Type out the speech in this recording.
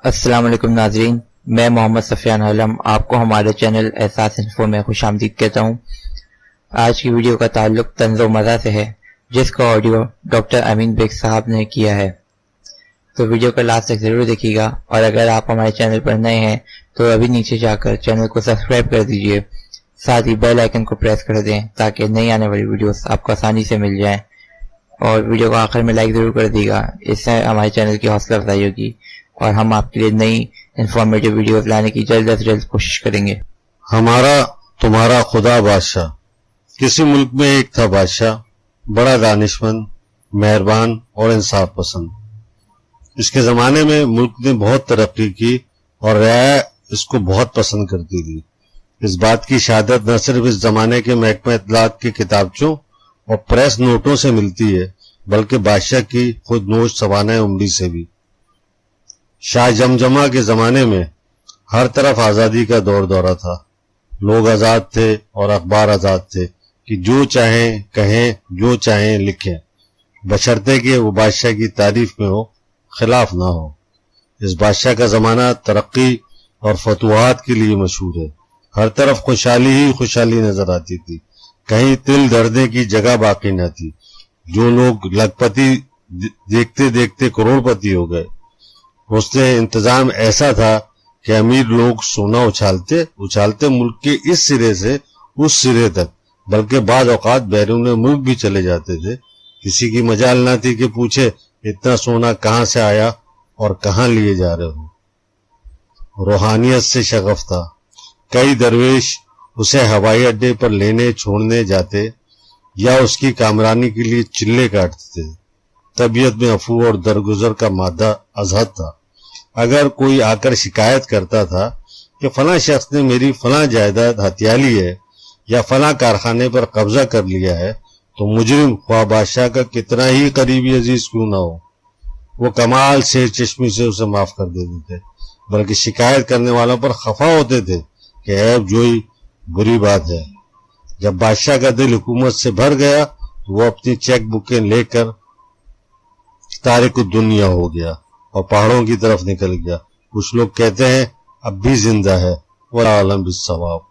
السلام علیکم ناظرین، میں محمد سفیان علم آپ کو ہمارے چینل احساس انفو میں خوش آمدید کہتا ہوں۔ آج کی ویڈیو کا تعلق طنز و مزاح سے ہے، جس کا آڈیو ڈاکٹر امین بیگ صاحب نے کیا ہے، تو ویڈیو کو لاسٹ تک ضرور دیکھیے گا۔ اور اگر آپ ہمارے چینل پر نئے ہیں تو ابھی نیچے جا کر چینل کو سبسکرائب کر دیجئے، ساتھ ہی بیل آئیکن کو پریس کر دیں تاکہ نئی آنے والی ویڈیوز آپ کو آسانی سے مل جائیں، اور ویڈیو کو آخر میں لائک ضرور کر دیے گا، اس سے ہمارے چینل کی حوصلہ افزائی ہوگی اور ہم آپ کے لیے نئی انفارمیٹیو ویڈیوز لانے کی جلد از جلد کوشش کریں گے۔ ہمارا تمہارا خدا بادشاہ۔ کسی ملک میں ایک تھا بادشاہ، بڑا دانشمند، مہربان اور انصاف پسند۔ اس کے زمانے میں ملک نے بہت ترقی کی اور رعایا اس کو بہت پسند کرتی تھی۔ اس بات کی شہادت نہ صرف اس زمانے کے محکمہ اطلاعات کے کتابچوں اور پریس نوٹوں سے ملتی ہے، بلکہ بادشاہ کی خود نوش سوانح عمری سے بھی۔ شاہ جمجمہ کے زمانے میں ہر طرف آزادی کا دور دورہ تھا، لوگ آزاد تھے اور اخبار آزاد تھے کہ جو چاہیں کہیں، جو چاہیں لکھیں، بشرطے کہ وہ بادشاہ کی تعریف میں ہو، خلاف نہ ہو۔ اس بادشاہ کا زمانہ ترقی اور فتوحات کے لیے مشہور ہے۔ ہر طرف خوشحالی ہی خوشحالی نظر آتی تھی، کہیں تل دھرنے کی جگہ باقی نہ تھی۔ جو لوگ لکھپتی دیکھتے دیکھتے کروڑ پتی ہو گئے۔ اس نے انتظام ایسا تھا کہ امیر لوگ سونا اچھالتے ملک کے اس سرے سے اس سرے تک، بلکہ بعض اوقات بیرون ملک بھی چلے جاتے تھے۔ کسی کی مجال نہ تھی کہ پوچھے اتنا سونا کہاں سے آیا اور کہاں لیے جا رہے ہو۔ روحانیت سے شغف تھا۔ کئی درویش اسے ہوائی اڈے پر لینے چھوڑنے جاتے یا اس کی کامرانی کے لیے چلے کاٹتے تھے۔ طبیعت میں افو اور درگزر کا مادہ ازہد تھا۔ اگر کوئی آ کر شکایت کرتا تھا کہ فلاں شخص نے میری فلاں جائیداد ہتھیا لی ہے یا فلاں کارخانے پر قبضہ کر لیا ہے، تو مجرم خواہ بادشاہ کا کتنا ہی قریبی عزیز کیوں نہ ہو، وہ کمال سے چشمی سے اسے معاف کر دیتے تھے، بلکہ شکایت کرنے والوں پر خفا ہوتے تھے کہ عیب جوئی بری بات ہے۔ جب بادشاہ کا دل حکومت سے بھر گیا تو وہ اپنی چیک بکیں لے کر تارک الدنیا ہو گیا اور پہاڑوں کی طرف نکل گیا۔ کچھ لوگ کہتے ہیں اب بھی زندہ ہے، واللہ اعلم بالصواب۔